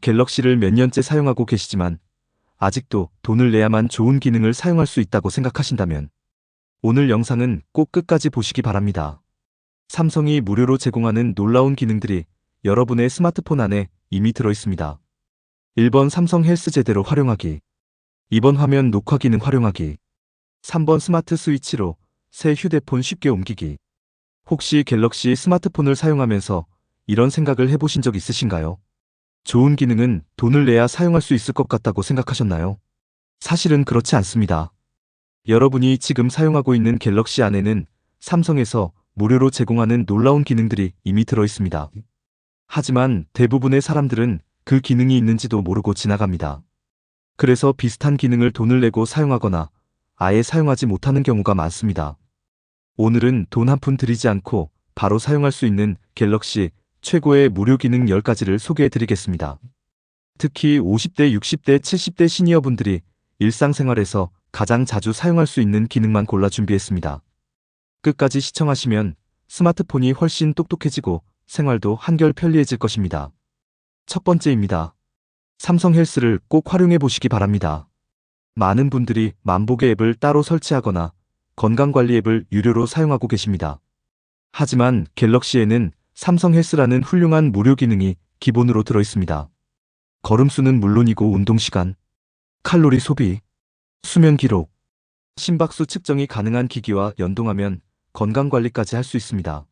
갤럭시를 몇 년째 사용하고 계시지만 아직도 돈을 내야만 좋은 기능을 사용할 수 있다고 생각하신다면 오늘 영상은 꼭 끝까지 보시기 바랍니다. 삼성이 무료로 제공하는 놀라운 기능들이 여러분의 스마트폰 안에 이미 들어있습니다. 1번 삼성 헬스 제대로 활용하기, 2번 화면 녹화 기능 활용하기, 3번 스마트 스위치로 새 휴대폰 쉽게 옮기기. 혹시 갤럭시 스마트폰을 사용하면서 이런 생각을 해보신 적 있으신가요? 좋은 기능은 돈을 내야 사용할 수 있을 것 같다고 생각하셨나요? 사실은 그렇지 않습니다. 여러분이 지금 사용하고 있는 갤럭시 안에는 삼성에서 무료로 제공하는 놀라운 기능들이 이미 들어있습니다. 하지만 대부분의 사람들은 그 기능이 있는지도 모르고 지나갑니다. 그래서 비슷한 기능을 돈을 내고 사용하거나 아예 사용하지 못하는 경우가 많습니다. 오늘은 돈 한 푼 들이지 않고 바로 사용할 수 있는 갤럭시 최고의 무료 기능 10가지를 소개해 드리겠습니다. 특히 50대, 60대, 70대 시니어분들이 일상생활에서 가장 자주 사용할 수 있는 기능만 골라 준비했습니다. 끝까지 시청하시면 스마트폰이 훨씬 똑똑해지고 생활도 한결 편리해질 것입니다. 첫 번째입니다. 삼성 헬스를 꼭 활용해 보시기 바랍니다. 많은 분들이 만보계 앱을 따로 설치하거나 건강관리 앱을 유료로 사용하고 계십니다. 하지만 갤럭시에는 삼성 헬스라는 훌륭한 무료 기능이 기본으로 들어있습니다. 걸음수는 물론이고 운동시간, 칼로리 소비, 수면 기록, 심박수 측정이 가능한 기기와 연동하면 건강관리까지 할 수 있습니다.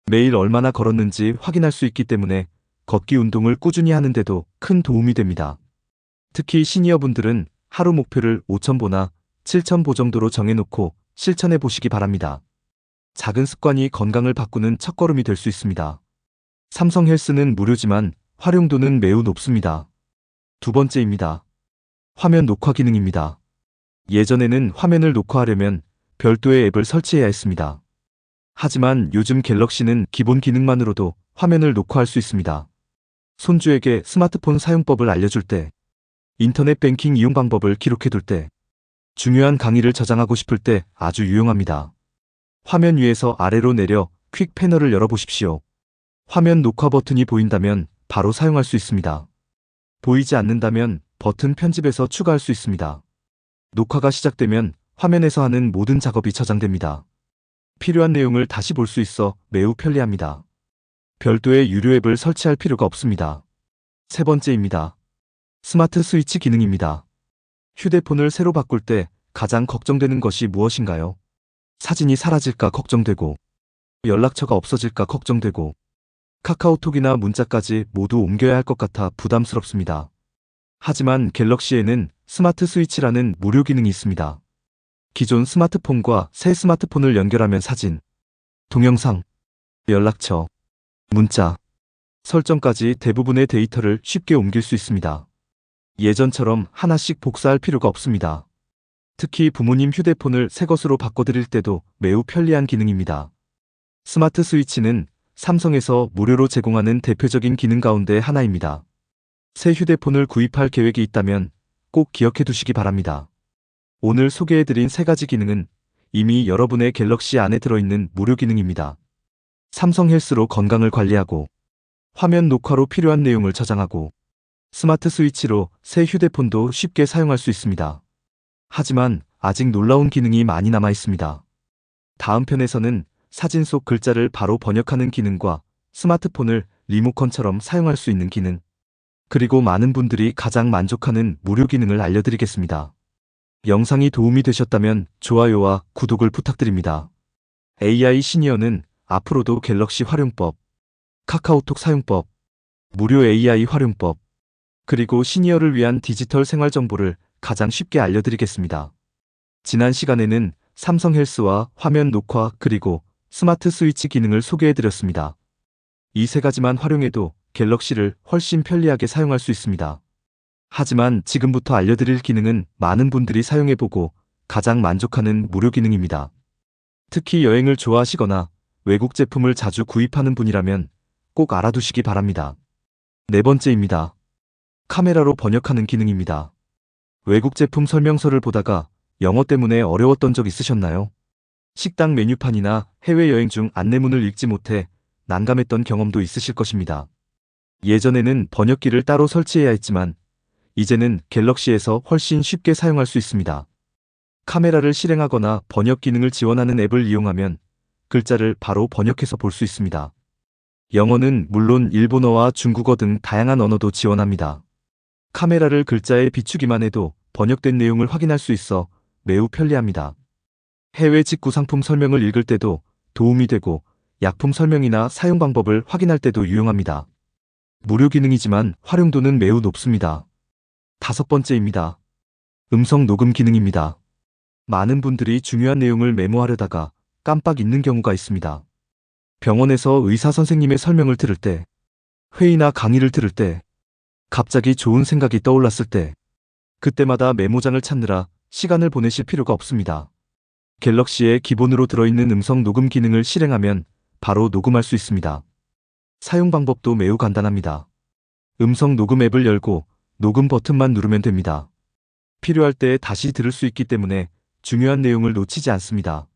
매일 얼마나 걸었는지 확인할 수 있기 때문에 걷기 운동을 꾸준히 하는데도 큰 도움이 됩니다. 특히 시니어분들은 하루 목표를 5,000보나 7,000보 정도로 정해놓고 실천해 보시기 바랍니다. 작은 습관이 건강을 바꾸는 첫걸음이 될 수 있습니다. 삼성 헬스는 무료지만 활용도는 매우 높습니다. 두 번째입니다. 화면 녹화 기능입니다. 예전에는 화면을 녹화하려면 별도의 앱을 설치해야 했습니다. 하지만 요즘 갤럭시는 기본 기능만으로도 화면을 녹화할 수 있습니다. 손주에게 스마트폰 사용법을 알려줄 때, 인터넷 뱅킹 이용 방법을 기록해둘 때, 중요한 강의를 저장하고 싶을 때 아주 유용합니다. 화면 위에서 아래로 내려 퀵 패널을 열어보십시오. 화면 녹화 버튼이 보인다면 바로 사용할 수 있습니다. 보이지 않는다면 버튼 편집에서 추가할 수 있습니다. 녹화가 시작되면 화면에서 하는 모든 작업이 저장됩니다. 필요한 내용을 다시 볼 수 있어 매우 편리합니다. 별도의 유료 앱을 설치할 필요가 없습니다. 세 번째입니다. 스마트 스위치 기능입니다. 휴대폰을 새로 바꿀 때 가장 걱정되는 것이 무엇인가요? 사진이 사라질까 걱정되고, 연락처가 없어질까 걱정되고, 카카오톡이나 문자까지 모두 옮겨야 할 것 같아 부담스럽습니다. 하지만 갤럭시에는 스마트 스위치라는 무료 기능이 있습니다. 기존 스마트폰과 새 스마트폰을 연결하면 사진, 동영상, 연락처, 문자, 설정까지 대부분의 데이터를 쉽게 옮길 수 있습니다. 예전처럼 하나씩 복사할 필요가 없습니다. 특히 부모님 휴대폰을 새 것으로 바꿔드릴 때도 매우 편리한 기능입니다. 스마트 스위치는 삼성에서 무료로 제공하는 대표적인 기능 가운데 하나입니다. 새 휴대폰을 구입할 계획이 있다면 꼭 기억해 두시기 바랍니다. 오늘 소개해드린 세 가지 기능은 이미 여러분의 갤럭시 안에 들어있는 무료 기능입니다. 삼성 헬스로 건강을 관리하고, 화면 녹화로 필요한 내용을 저장하고, 스마트 스위치로 새 휴대폰도 쉽게 사용할 수 있습니다. 하지만 아직 놀라운 기능이 많이 남아 있습니다. 다음 편에서는 사진 속 글자를 바로 번역하는 기능과 스마트폰을 리모컨처럼 사용할 수 있는 기능, 그리고 많은 분들이 가장 만족하는 무료 기능을 알려드리겠습니다. 영상이 도움이 되셨다면 좋아요와 구독을 부탁드립니다. AI 시니어는 앞으로도 갤럭시 활용법, 카카오톡 사용법, 무료 AI 활용법, 그리고 시니어를 위한 디지털 생활 정보를 가장 쉽게 알려드리겠습니다. 지난 시간에는 삼성 헬스와 화면 녹화 그리고 스마트 스위치 기능을 소개해드렸습니다. 이 세 가지만 활용해도 갤럭시를 훨씬 편리하게 사용할 수 있습니다. 하지만 지금부터 알려드릴 기능은 많은 분들이 사용해보고 가장 만족하는 무료 기능입니다. 특히 여행을 좋아하시거나 외국 제품을 자주 구입하는 분이라면 꼭 알아두시기 바랍니다. 네 번째입니다. 카메라로 번역하는 기능입니다. 외국 제품 설명서를 보다가 영어 때문에 어려웠던 적 있으셨나요? 식당 메뉴판이나 해외여행 중 안내문을 읽지 못해 난감했던 경험도 있으실 것입니다. 예전에는 번역기를 따로 설치해야 했지만 이제는 갤럭시에서 훨씬 쉽게 사용할 수 있습니다. 카메라를 실행하거나 번역 기능을 지원하는 앱을 이용하면 글자를 바로 번역해서 볼 수 있습니다. 영어는 물론 일본어와 중국어 등 다양한 언어도 지원합니다. 카메라를 글자에 비추기만 해도 번역된 내용을 확인할 수 있어 매우 편리합니다. 해외 직구 상품 설명을 읽을 때도 도움이 되고 약품 설명이나 사용 방법을 확인할 때도 유용합니다. 무료 기능이지만 활용도는 매우 높습니다. 5번째입니다. 음성 녹음 기능입니다. 많은 분들이 중요한 내용을 메모하려다가 깜빡 잊는 경우가 있습니다. 병원에서 의사 선생님의 설명을 들을 때, 회의나 강의를 들을 때, 갑자기 좋은 생각이 떠올랐을 때, 그때마다 메모장을 찾느라 시간을 보내실 필요가 없습니다. 갤럭시에 기본으로 들어있는 음성 녹음 기능을 실행하면 바로 녹음할 수 있습니다. 사용 방법도 매우 간단합니다. 음성 녹음 앱을 열고 녹음 버튼만 누르면 됩니다. 필요할 때 다시 들을 수 있기 때문에 중요한 내용을 놓치지 않습니다.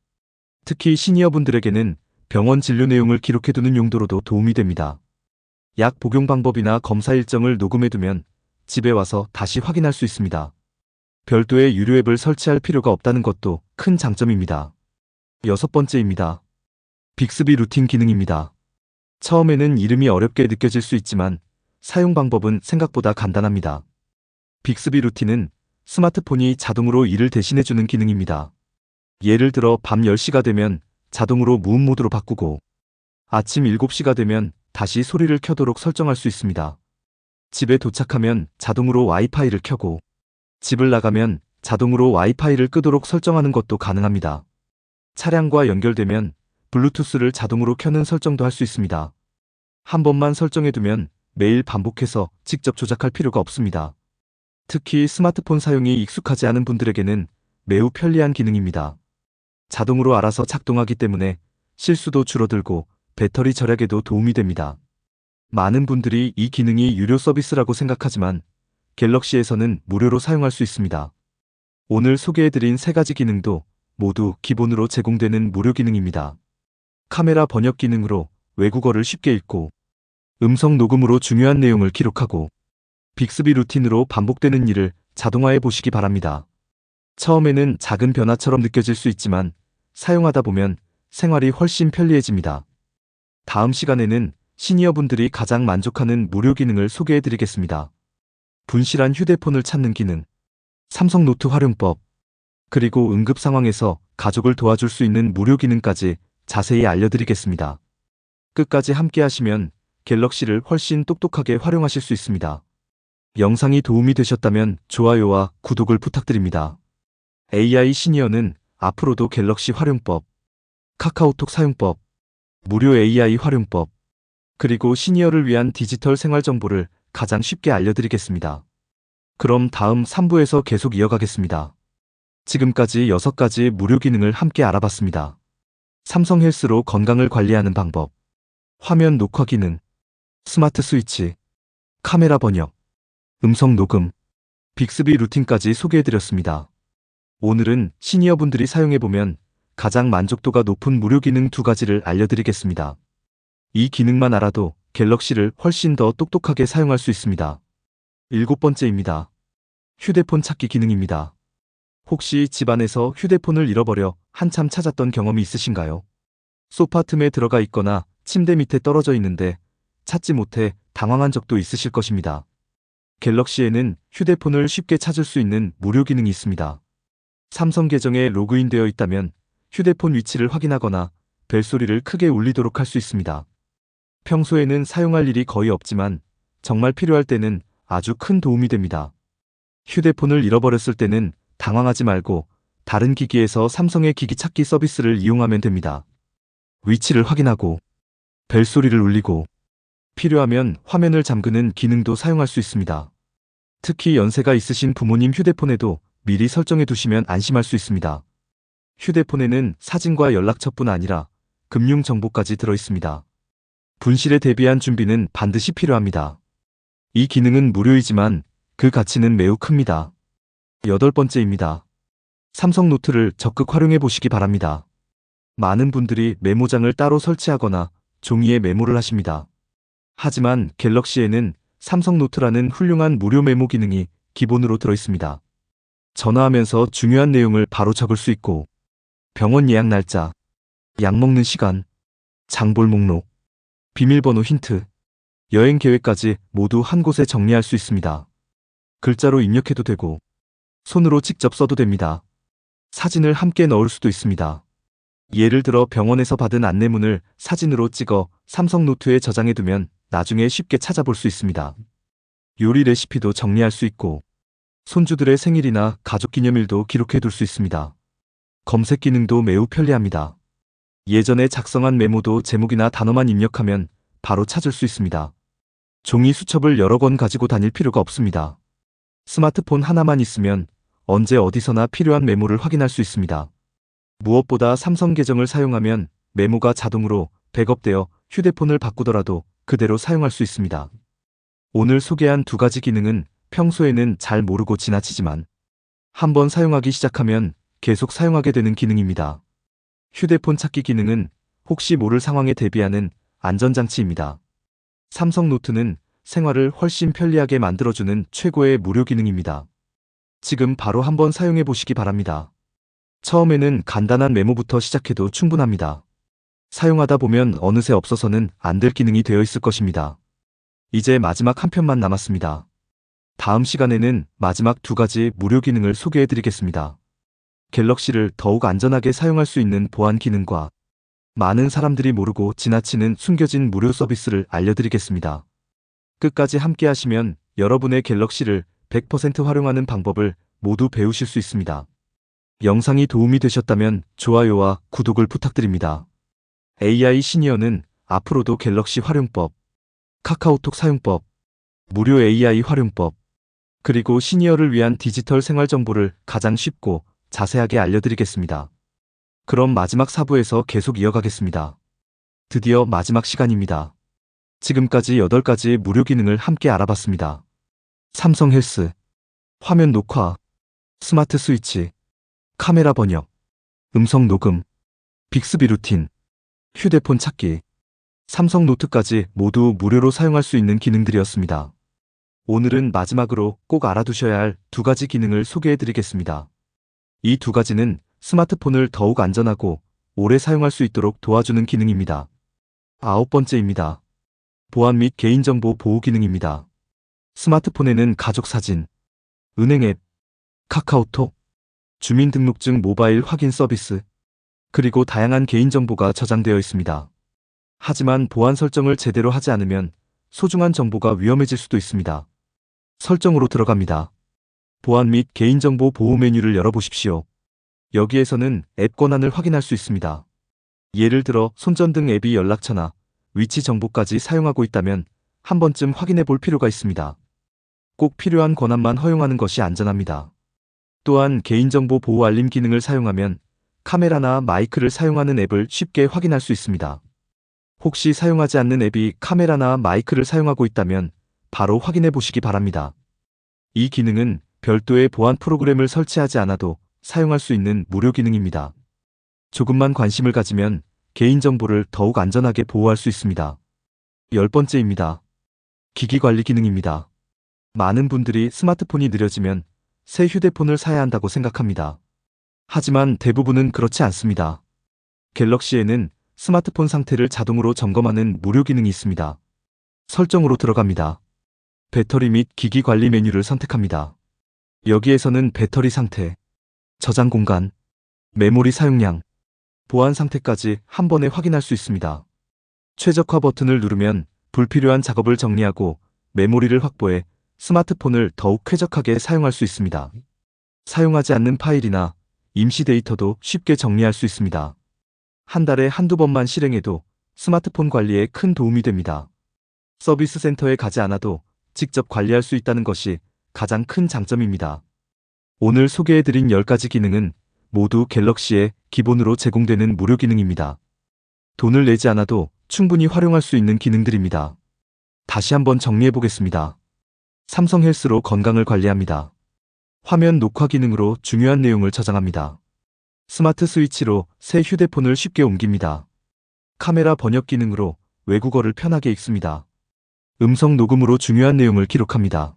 특히 시니어분들에게는 병원 진료 내용을 기록해두는 용도로도 도움이 됩니다. 약 복용 방법이나 검사 일정을 녹음해두면 집에 와서 다시 확인할 수 있습니다. 별도의 유료 앱을 설치할 필요가 없다는 것도 큰 장점입니다. 6번째입니다. 빅스비 루틴 기능입니다. 처음에는 이름이 어렵게 느껴질 수 있지만 사용 방법은 생각보다 간단합니다. 빅스비 루틴은 스마트폰이 자동으로 일을 대신해주는 기능입니다. 예를 들어 밤 10시가 되면 자동으로 무음 모드로 바꾸고 아침 7시가 되면 다시 소리를 켜도록 설정할 수 있습니다. 집에 도착하면 자동으로 와이파이를 켜고 집을 나가면 자동으로 와이파이를 끄도록 설정하는 것도 가능합니다. 차량과 연결되면 블루투스를 자동으로 켜는 설정도 할 수 있습니다. 한 번만 설정해두면 매일 반복해서 직접 조작할 필요가 없습니다. 특히 스마트폰 사용이 익숙하지 않은 분들에게는 매우 편리한 기능입니다. 자동으로 알아서 작동하기 때문에 실수도 줄어들고 배터리 절약에도 도움이 됩니다. 많은 분들이 이 기능이 유료 서비스라고 생각하지만 갤럭시에서는 무료로 사용할 수 있습니다. 오늘 소개해드린 3가지 기능도 모두 기본으로 제공되는 무료 기능입니다. 카메라 번역 기능으로 외국어를 쉽게 읽고 음성 녹음으로 중요한 내용을 기록하고 빅스비 루틴으로 반복되는 일을 자동화해 보시기 바랍니다. 처음에는 작은 변화처럼 느껴질 수 있지만 사용하다 보면 생활이 훨씬 편리해집니다. 다음 시간에는 시니어분들이 가장 만족하는 무료 기능을 소개해 드리겠습니다. 분실한 휴대폰을 찾는 기능, 삼성 노트 활용법, 그리고 응급 상황에서 가족을 도와줄 수 있는 무료 기능까지 자세히 알려드리겠습니다. 끝까지 함께 하시면 갤럭시를 훨씬 똑똑하게 활용하실 수 있습니다. 영상이 도움이 되셨다면 좋아요와 구독을 부탁드립니다. AI 시니어는 앞으로도 갤럭시 활용법, 카카오톡 사용법, 무료 AI 활용법, 그리고 시니어를 위한 디지털 생활 정보를 가장 쉽게 알려드리겠습니다. 그럼 다음 3부에서 계속 이어가겠습니다. 지금까지 6가지 무료 기능을 함께 알아봤습니다. 삼성 헬스로 건강을 관리하는 방법, 화면 녹화 기능, 스마트 스위치, 카메라 번역, 음성 녹음, 빅스비 루틴까지 소개해드렸습니다. 오늘은 시니어분들이 사용해보면 가장 만족도가 높은 무료 기능 2가지를 알려드리겠습니다. 이 기능만 알아도 갤럭시를 훨씬 더 똑똑하게 사용할 수 있습니다. 7번째입니다. 휴대폰 찾기 기능입니다. 혹시 집안에서 휴대폰을 잃어버려 한참 찾았던 경험이 있으신가요? 소파 틈에 들어가 있거나 침대 밑에 떨어져 있는데 찾지 못해 당황한 적도 있으실 것입니다. 갤럭시에는 휴대폰을 쉽게 찾을 수 있는 무료 기능이 있습니다. 삼성 계정에 로그인되어 있다면 휴대폰 위치를 확인하거나 벨소리를 크게 울리도록 할 수 있습니다. 평소에는 사용할 일이 거의 없지만 정말 필요할 때는 아주 큰 도움이 됩니다. 휴대폰을 잃어버렸을 때는 당황하지 말고 다른 기기에서 삼성의 기기 찾기 서비스를 이용하면 됩니다. 위치를 확인하고 벨소리를 울리고 필요하면 화면을 잠그는 기능도 사용할 수 있습니다. 특히 연세가 있으신 부모님 휴대폰에도 미리 설정해 두시면 안심할 수 있습니다. 휴대폰에는 사진과 연락처뿐 아니라 금융 정보까지 들어 있습니다. 분실에 대비한 준비는 반드시 필요합니다. 이 기능은 무료이지만 그 가치는 매우 큽니다. 8번째입니다. 삼성 노트를 적극 활용해 보시기 바랍니다. 많은 분들이 메모장을 따로 설치하거나 종이에 메모를 하십니다. 하지만 갤럭시에는 삼성 노트라는 훌륭한 무료 메모 기능이 기본으로 들어있습니다. 전화하면서 중요한 내용을 바로 적을 수 있고, 병원 예약 날짜, 약 먹는 시간, 장볼 목록, 비밀번호 힌트, 여행 계획까지 모두 한 곳에 정리할 수 있습니다. 글자로 입력해도 되고, 손으로 직접 써도 됩니다. 사진을 함께 넣을 수도 있습니다. 예를 들어 병원에서 받은 안내문을 사진으로 찍어 삼성 노트에 저장해두면 나중에 쉽게 찾아볼 수 있습니다. 요리 레시피도 정리할 수 있고, 손주들의 생일이나 가족 기념일도 기록해둘 수 있습니다. 검색 기능도 매우 편리합니다. 예전에 작성한 메모도 제목이나 단어만 입력하면 바로 찾을 수 있습니다. 종이 수첩을 여러 권 가지고 다닐 필요가 없습니다. 스마트폰 하나만 있으면 언제 어디서나 필요한 메모를 확인할 수 있습니다. 무엇보다 삼성 계정을 사용하면 메모가 자동으로 백업되어 휴대폰을 바꾸더라도 그대로 사용할 수 있습니다. 오늘 소개한 두 가지 기능은 평소에는 잘 모르고 지나치지만 한번 사용하기 시작하면 계속 사용하게 되는 기능입니다. 휴대폰 찾기 기능은 혹시 모를 상황에 대비하는 안전장치입니다. 삼성 노트는 생활을 훨씬 편리하게 만들어주는 최고의 무료 기능입니다. 지금 바로 한번 사용해 보시기 바랍니다. 처음에는 간단한 메모부터 시작해도 충분합니다. 사용하다 보면 어느새 없어서는 안 될 기능이 되어 있을 것입니다. 이제 마지막 한 편만 남았습니다. 다음 시간에는 마지막 두 가지 무료 기능을 소개해 드리겠습니다. 갤럭시를 더욱 안전하게 사용할 수 있는 보안 기능과 많은 사람들이 모르고 지나치는 숨겨진 무료 서비스를 알려드리겠습니다. 끝까지 함께 하시면 여러분의 갤럭시를 100% 활용하는 방법을 모두 배우실 수 있습니다. 영상이 도움이 되셨다면 좋아요와 구독을 부탁드립니다. AI 시니어는 앞으로도 갤럭시 활용법, 카카오톡 사용법, 무료 AI 활용법, 그리고 시니어를 위한 디지털 생활 정보를 가장 쉽고 자세하게 알려드리겠습니다. 그럼 마지막 4부에서 계속 이어가겠습니다. 드디어 마지막 시간입니다. 지금까지 8가지 무료 기능을 함께 알아봤습니다. 삼성 헬스, 화면 녹화, 스마트 스위치, 카메라 번역, 음성 녹음, 빅스비 루틴, 휴대폰 찾기, 삼성 노트까지 모두 무료로 사용할 수 있는 기능들이었습니다. 오늘은 마지막으로 꼭 알아두셔야 할 두 가지 기능을 소개해 드리겠습니다. 이 두 가지는 스마트폰을 더욱 안전하고 오래 사용할 수 있도록 도와주는 기능입니다. 9번째입니다. 보안 및 개인정보 보호 기능입니다. 스마트폰에는 가족 사진, 은행 앱, 카카오톡, 주민등록증 모바일 확인 서비스, 그리고 다양한 개인정보가 저장되어 있습니다. 하지만 보안 설정을 제대로 하지 않으면 소중한 정보가 위험해질 수도 있습니다. 설정으로 들어갑니다. 보안 및 개인정보 보호 메뉴를 열어보십시오. 여기에서는 앱 권한을 확인할 수 있습니다. 예를 들어 손전등 앱이 연락처나 위치 정보까지 사용하고 있다면 한 번쯤 확인해 볼 필요가 있습니다. 꼭 필요한 권한만 허용하는 것이 안전합니다. 또한 개인정보 보호 알림 기능을 사용하면 카메라나 마이크를 사용하는 앱을 쉽게 확인할 수 있습니다. 혹시 사용하지 않는 앱이 카메라나 마이크를 사용하고 있다면 바로 확인해 보시기 바랍니다. 이 기능은 별도의 보안 프로그램을 설치하지 않아도 사용할 수 있는 무료 기능입니다. 조금만 관심을 가지면 개인정보를 더욱 안전하게 보호할 수 있습니다. 10번째입니다. 기기 관리 기능입니다. 많은 분들이 스마트폰이 느려지면 새 휴대폰을 사야 한다고 생각합니다. 하지만 대부분은 그렇지 않습니다. 갤럭시에는 스마트폰 상태를 자동으로 점검하는 무료 기능이 있습니다. 설정으로 들어갑니다. 배터리 및 기기 관리 메뉴를 선택합니다. 여기에서는 배터리 상태, 저장 공간, 메모리 사용량, 보안 상태까지 한 번에 확인할 수 있습니다. 최적화 버튼을 누르면 불필요한 작업을 정리하고 메모리를 확보해 스마트폰을 더욱 쾌적하게 사용할 수 있습니다. 사용하지 않는 파일이나 임시 데이터도 쉽게 정리할 수 있습니다. 한 달에 한두 번만 실행해도 스마트폰 관리에 큰 도움이 됩니다. 서비스 센터에 가지 않아도 직접 관리할 수 있다는 것이 가장 큰 장점입니다. 오늘 소개해드린 10가지 기능은 모두 갤럭시에 기본으로 제공되는 무료 기능입니다. 돈을 내지 않아도 충분히 활용할 수 있는 기능들입니다. 다시 한번 정리해보겠습니다. 삼성 헬스로 건강을 관리합니다. 화면 녹화 기능으로 중요한 내용을 저장합니다. 스마트 스위치로 새 휴대폰을 쉽게 옮깁니다. 카메라 번역 기능으로 외국어를 편하게 읽습니다. 음성 녹음으로 중요한 내용을 기록합니다.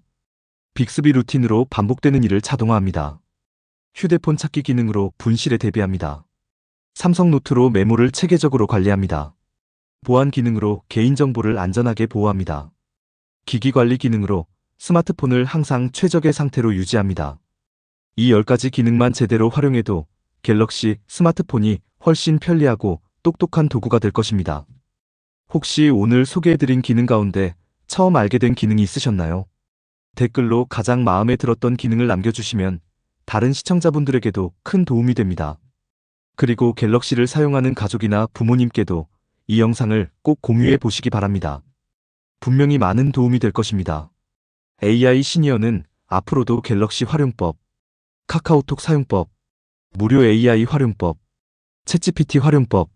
빅스비 루틴으로 반복되는 일을 자동화합니다. 휴대폰 찾기 기능으로 분실에 대비합니다. 삼성 노트로 메모를 체계적으로 관리합니다. 보안 기능으로 개인정보를 안전하게 보호합니다. 기기 관리 기능으로 스마트폰을 항상 최적의 상태로 유지합니다. 이 10가지 기능만 제대로 활용해도 갤럭시 스마트폰이 훨씬 편리하고 똑똑한 도구가 될 것입니다. 혹시 오늘 소개해드린 기능 가운데 처음 알게 된 기능이 있으셨나요? 댓글로 가장 마음에 들었던 기능을 남겨주시면 다른 시청자분들에게도 큰 도움이 됩니다. 그리고 갤럭시를 사용하는 가족이나 부모님께도 이 영상을 꼭 공유해 보시기 바랍니다. 분명히 많은 도움이 될 것입니다. AI 시니어는 앞으로도 갤럭시 활용법, 카카오톡 사용법, 무료 AI 활용법, 챗GPT 활용법,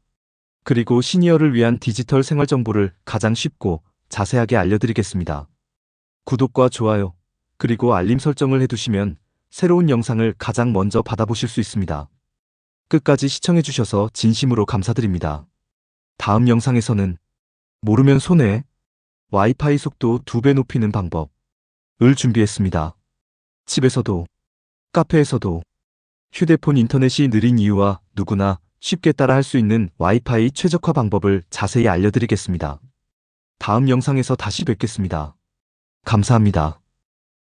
그리고 시니어를 위한 디지털 생활 정보를 가장 쉽고 자세하게 알려드리겠습니다. 구독과 좋아요, 그리고 알림 설정을 해두시면 새로운 영상을 가장 먼저 받아보실 수 있습니다. 끝까지 시청해주셔서 진심으로 감사드립니다. 다음 영상에서는 모르면 손해, 와이파이 속도 2배 높이는 방법을 준비했습니다. 집에서도, 카페에서도, 휴대폰 인터넷이 느린 이유와 누구나 쉽게 따라 할 수 있는 와이파이 최적화 방법을 자세히 알려드리겠습니다. 다음 영상에서 다시 뵙겠습니다. 감사합니다.